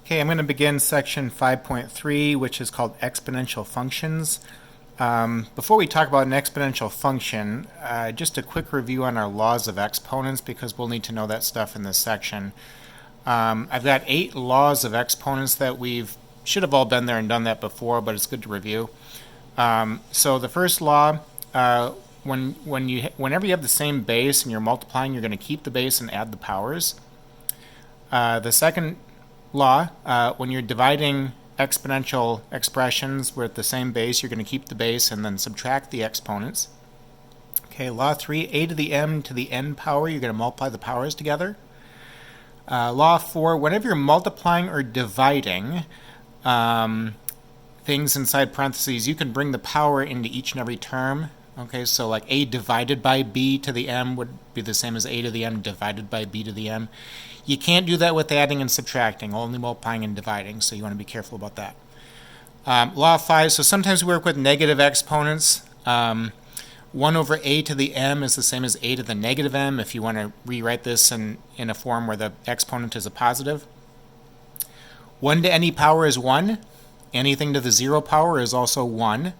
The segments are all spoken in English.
Okay, I'm going to begin section 5.3, which is called exponential functions. Before we talk about an exponential function, just a quick review on our laws of exponents, because we'll need to know that stuff in this section. I've got 8 laws of exponents that should have all been there and done that before, but it's good to review. So the first law, whenever you have the same base and you're multiplying, you're going to keep the base and add the powers. The second law, when you're dividing exponential expressions with the same base, you're going to keep the base and then subtract the exponents. Okay, law 3, a to the m to the n power, you're going to multiply the powers together. Law 4, whenever you're multiplying or dividing things inside parentheses, you can bring the power into each and every term. Okay, so like a divided by b to the m would be the same as a to the m divided by b to the m. You can't do that with adding and subtracting, only multiplying and dividing, so you want to be careful about that. Law 5, so sometimes we work with negative exponents. 1 over a to the m is the same as a to the negative m if you want to rewrite this in a form where the exponent is a positive. 1 to any power is 1. Anything to the 0 power is also 1.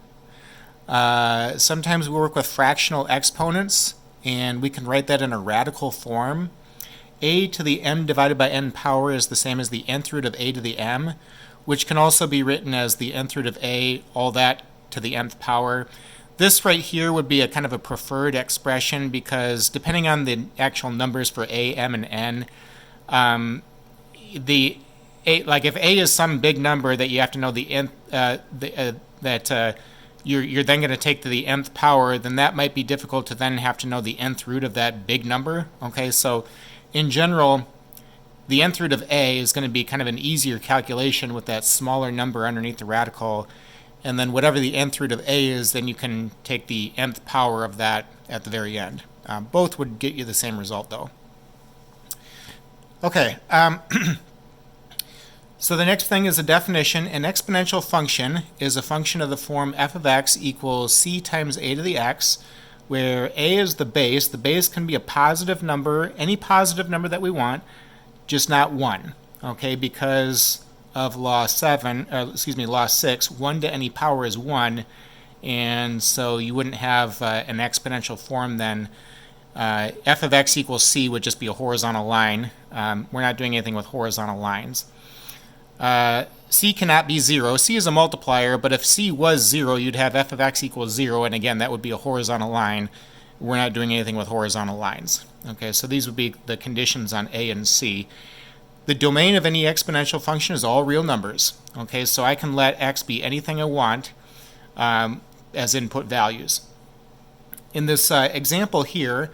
Sometimes we work with fractional exponents, and we can write that in a radical form. A to the m divided by n power is the same as the nth root of a to the m, which can also be written as the nth root of a, all that to the nth power. This right here would be a kind of a preferred expression, because depending on the actual numbers for a, m, and n, like if a is some big number that you have to know the nth, you're then going to take to the nth power, then that might be difficult to then have to know the nth root of that big number. Okay, so in general, the nth root of a is going to be kind of an easier calculation with that smaller number underneath the radical, and then whatever the nth root of a is, then you can take the nth power of that at the very end. Both would get you the same result, though. Okay, so the next thing is a definition. An exponential function is a function of the form f of x equals c times a to the x, where a is the base. The base can be a positive number, any positive number that we want, just not 1, okay, because of law 6, 1 to any power is 1, and so you wouldn't have an exponential form then. F of x equals c would just be a horizontal line. We're not doing anything with horizontal lines. C cannot be 0. C is a multiplier, but if C was 0, you'd have f of x equals 0, and again, that would be a horizontal line. We're not doing anything with horizontal lines. Okay, so these would be the conditions on A and C. The domain of any exponential function is all real numbers. Okay, so I can let x be anything I want as input values. In this example here,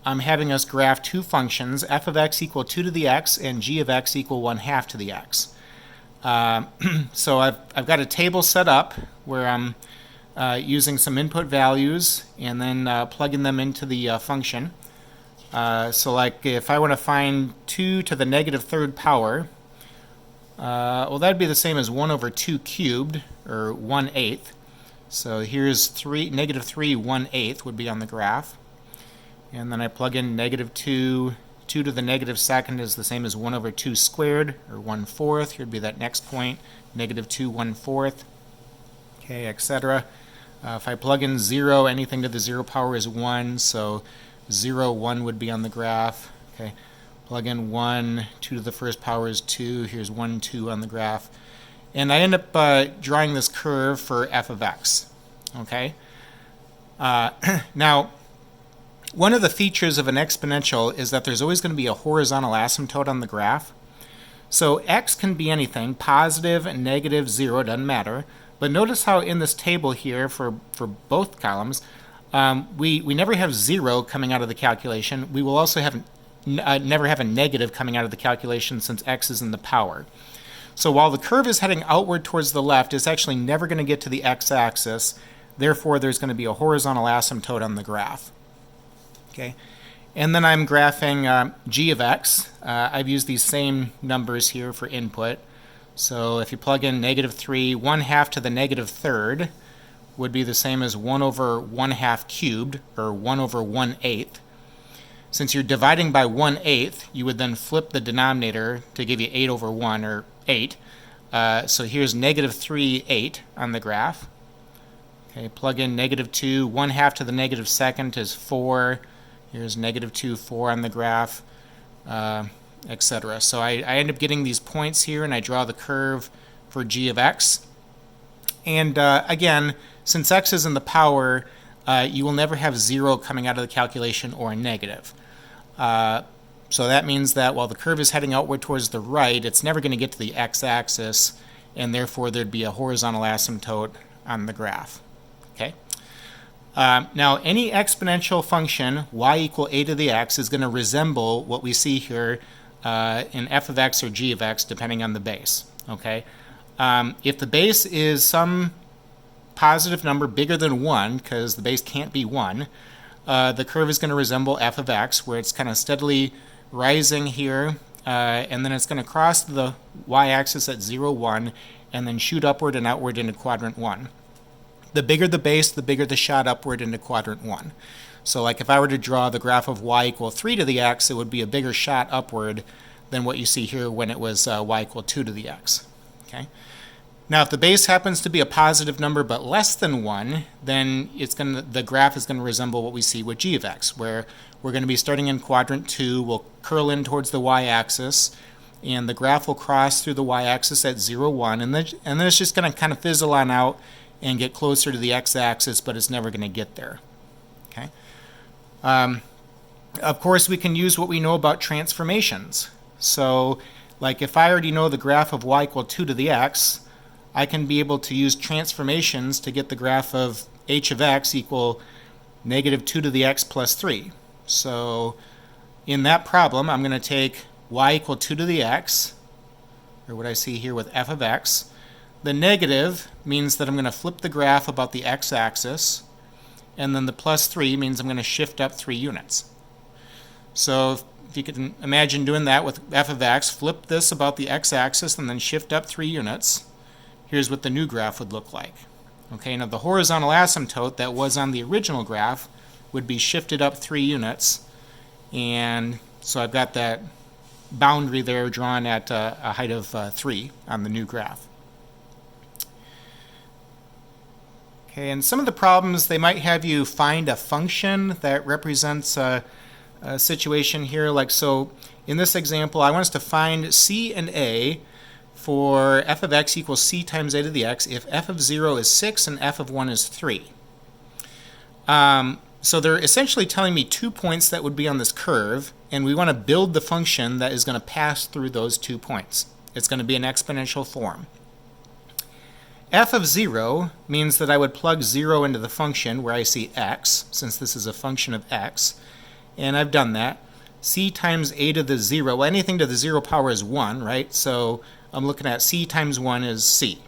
I'm having us graph two functions, f of x equal 2 to the x and g of x equal 1/2 to the x. So I've got a table set up where I'm using some input values and then plugging them into the function. So like if I want to find 2 to the negative 3rd power, well, that'd be the same as 1 over 2 cubed, or 1/8. So here's negative 3 1/8 would be on the graph. And then I plug in negative 2. 2 to the negative 2nd is the same as 1 over 2 squared, or 1/4. Here would be that next point, negative 2 1/4, okay, etc. If I plug in 0, anything to the 0 power is 1, so 0, 1 would be on the graph. Okay, plug in 1, 2 to the 1st power is 2. Here's 1, 2 on the graph. And I end up drawing this curve for f of x. Okay, now, one of the features of an exponential is that there's always going to be a horizontal asymptote on the graph. So x can be anything, positive, negative, 0, doesn't matter. But notice how in this table here for both columns, we never have 0 coming out of the calculation. We will also have never have a negative coming out of the calculation since x is in the power. So while the curve is heading outward towards the left, it's actually never going to get to the x-axis. Therefore, there's going to be a horizontal asymptote on the graph. Okay, and then I'm graphing g of x. I've used these same numbers here for input. So if you plug in negative 3, 1/2 to the negative 3rd would be the same as 1 over 1/2 cubed, or 1 over 1/8. Since you're dividing by 1/8, you would then flip the denominator to give you 8 over 1, or 8. So here's -3/8 on the graph. Okay, plug in -2, 1/2 to the -2 is 4. Here's -2, 4 on the graph, etc. So I end up getting these points here, and I draw the curve for g of x. And again, since x is in the power, you will never have 0 coming out of the calculation or a negative. So that means that while the curve is heading outward towards the right, it's never going to get to the x-axis, and therefore there'd be a horizontal asymptote on the graph. Okay. Now, any exponential function, y equal a to the x, is going to resemble what we see here in f of x or g of x, depending on the base. Okay. If the base is some positive number bigger than 1, because the base can't be 1, the curve is going to resemble f of x, where it's kind of steadily rising here, and then it's going to cross the y-axis at 0, 1, and then shoot upward and outward into quadrant 1. The bigger the base, the bigger the shot upward into quadrant 1. So like if I were to draw the graph of y equal 3 to the x, it would be a bigger shot upward than what you see here when it was y equal 2 to the x. Okay. Now, if the base happens to be a positive number but less than 1, then the graph is going to resemble what we see with g of x, where we're going to be starting in quadrant 2, we'll curl in towards the y-axis, and the graph will cross through the y-axis at 0, 1, and then it's just going to kind of fizzle on out and get closer to the x-axis, but it's never going to get there. Okay. Of course, we can use what we know about transformations. So, like if I already know the graph of y equal 2 to the x, I can be able to use transformations to get the graph of h of x equal -2 to the x plus 3. So in that problem, I'm going to take y equal 2 to the x, or what I see here with f of x. The negative means that I'm going to flip the graph about the x-axis, and then the plus 3 means I'm going to shift up 3 units. So if you can imagine doing that with f of x, flip this about the x-axis and then shift up 3 units. Here's what the new graph would look like. Okay, now the horizontal asymptote that was on the original graph would be shifted up 3 units, and so I've got that boundary there drawn at a height of 3 on the new graph. Okay, and some of the problems, they might have you find a function that represents a situation here. Like, so in this example, I want us to find c and a for f of x equals c times a to the x if f of 0 is 6 and f of 1 is 3. So they're essentially telling me 2 points that would be on this curve, and we want to build the function that is going to pass through those 2 points. It's going to be an exponential form. F of 0 means that I would plug 0 into the function where I see x, since this is a function of x, and I've done that. C times a to the 0, well, anything to the 0 power is 1, right? So I'm looking at c times 1 is c.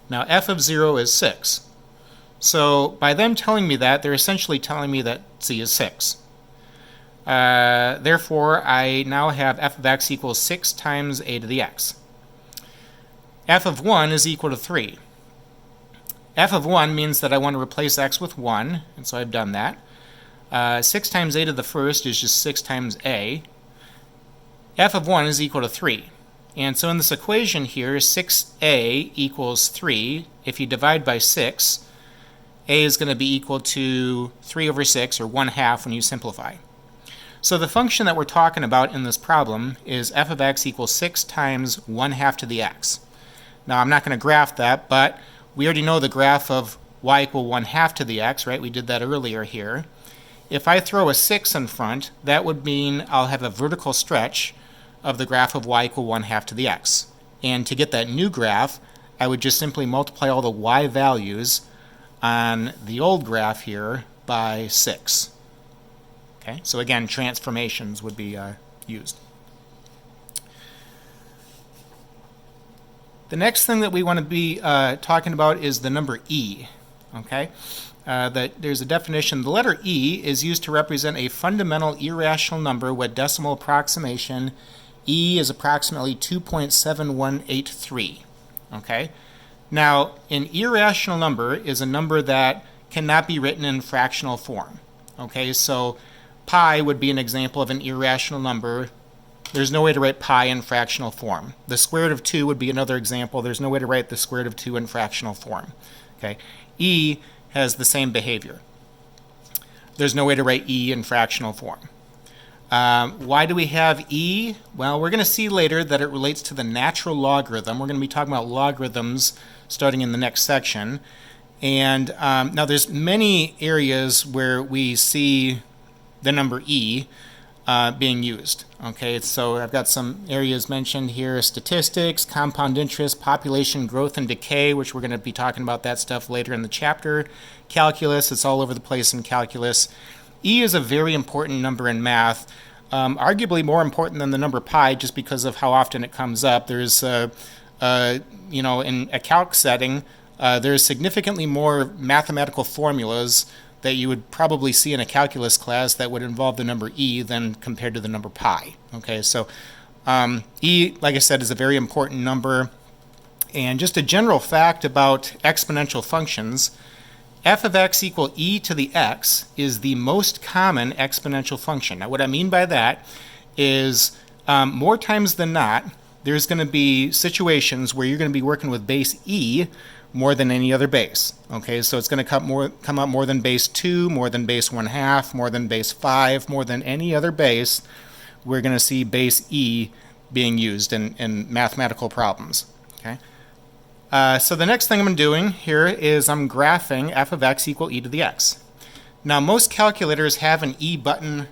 Now f of 0 is 6. So by them telling me that, they're essentially telling me that c is 6. Therefore, I now have f of x equals 6 times a to the x. F of 1 is equal to 3. F of 1 means that I want to replace x with 1, and so I've done that. 6 times a to the first is just 6 times a. F of 1 is equal to 3. And so in this equation here, 6a equals 3. If you divide by 6, a is going to be equal to 3 over 6, or 1/2 when you simplify. So the function that we're talking about in this problem is f of x equals 6 times 1/2 to the x. Now I'm not going to graph that, but we already know the graph of y equal 1/2 to the x, right? We did that earlier here. If I throw a 6 in front, that would mean I'll have a vertical stretch of the graph of y equal 1/2 to the x. And to get that new graph, I would just simply multiply all the y values on the old graph here by 6. Okay, so again, transformations would be used. The next thing that we want to be talking about is the number e. Okay, there's a definition. The letter e is used to represent a fundamental irrational number with decimal approximation. E is approximately 2.7183. Okay, now an irrational number is a number that cannot be written in fractional form. Okay, so pi would be an example of an irrational number. There's no way to write pi in fractional form. The square root of 2 would be another example. There's no way to write the square root of 2 in fractional form. Okay? E has the same behavior. There's no way to write E in fractional form. Why do we have E? Well, we're going to see later that it relates to the natural logarithm. We're going to be talking about logarithms starting in the next section. And now there's many areas where we see the number E being used. Okay, so I've got some areas mentioned here: statistics, compound interest, population growth and decay, which we're going to be talking about that stuff later in the chapter. Calculus, it's all over the place in calculus. E is a very important number in math, arguably more important than the number pi just because of how often it comes up. There's, in a calc setting, there's significantly more mathematical formulas that you would probably see in a calculus class that would involve the number E than compared to the number pi. Okay, so E, like I said, is a very important number. And just a general fact about exponential functions: f of x equal e to the x is the most common exponential function. Now what I mean by that is more times than not, there's going to be situations where you're going to be working with base e more than any other base. Okay, so it's going to come up more than base 2, more than base 1/2, more than base 5, more than any other base. We're going to see base e being used in mathematical problems. Okay. So the next thing I'm doing here is I'm graphing f of x equal e to the x. Now most calculators have an e button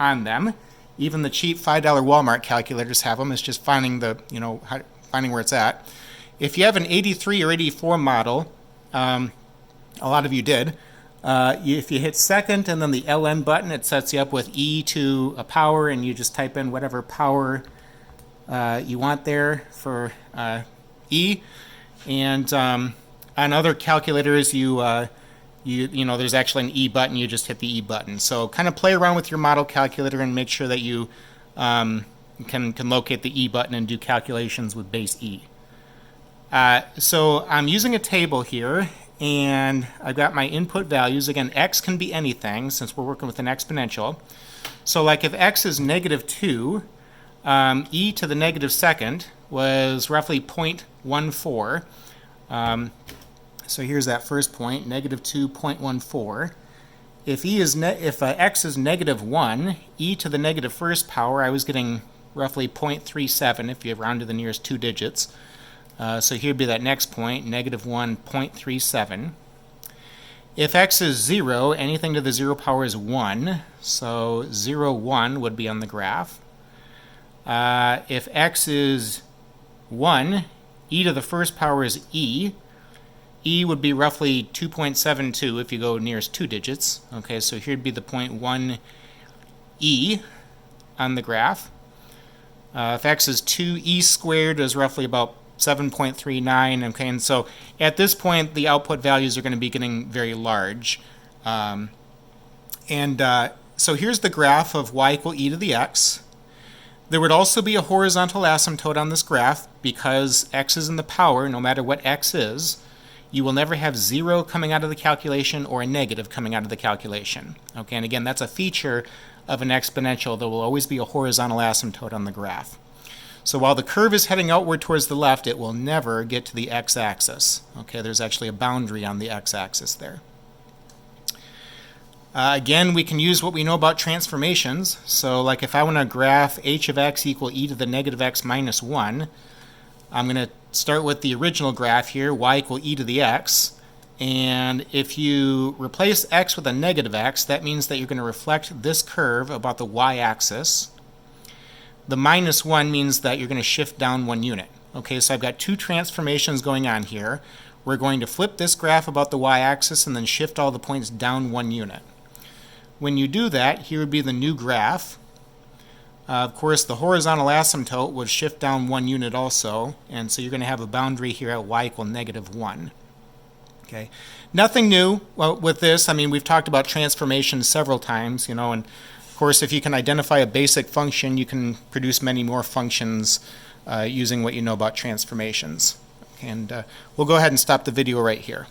on them. Even the cheap $5 Walmart calculators have them. It's just finding finding where it's at. If you have an 83 or 84 model, a lot of you did, if you hit second and then the ln button, it sets you up with e to a power, and you just type in whatever power you want there for e. And on other calculators, there's actually an E button. You just hit the E button. So kind of play around with your model calculator and make sure that you can locate the E button and do calculations with base E. So I'm using a table here, and I've got my input values. Again, x can be anything since we're working with an exponential. So like if x is -2, e to the negative-second was roughly 0.14. So here's that first point, -2, 0.14. If x is -1, e to the negative-first power, I was getting roughly 0.37 if you round to the nearest 2 digits. So here'd be that next point, -1, 0.37. If x is 0, anything to the 0 power is 1. So 0, 1 would be on the graph. If x is 1, e to the first power is e. E would be roughly 2.72 if you go nearest 2 digits. Okay, so here'd be the 0.1 e on the graph. If x is 2, e squared is roughly about 7.39. Okay, and so at this point, the output values are going to be getting very large. So here's the graph of y equal e to the x. There would also be a horizontal asymptote on this graph because x is in the power, no matter what x is. You will never have 0 coming out of the calculation or a negative coming out of the calculation. Okay, and again, that's a feature of an exponential. There will always be a horizontal asymptote on the graph. So while the curve is heading outward towards the left, it will never get to the x-axis. Okay, there's actually a boundary on the x-axis there. Again, we can use what we know about transformations. So like if I want to graph h of x equal e to the -x minus 1, I'm going to start with the original graph here, y equal e to the x. And if you replace x with a -x, that means that you're going to reflect this curve about the y-axis. The -1 means that you're going to shift down 1 unit. Okay, so I've got 2 transformations going on here. We're going to flip this graph about the y-axis and then shift all the points down 1 unit. When you do that, here would be the new graph. Of course, the horizontal asymptote would shift down 1 unit also, and so you're going to have a boundary here at y equal -1. Okay, nothing new with this. I mean, we've talked about transformations several times, and of course, if you can identify a basic function, you can produce many more functions using what you know about transformations. And we'll go ahead and stop the video right here.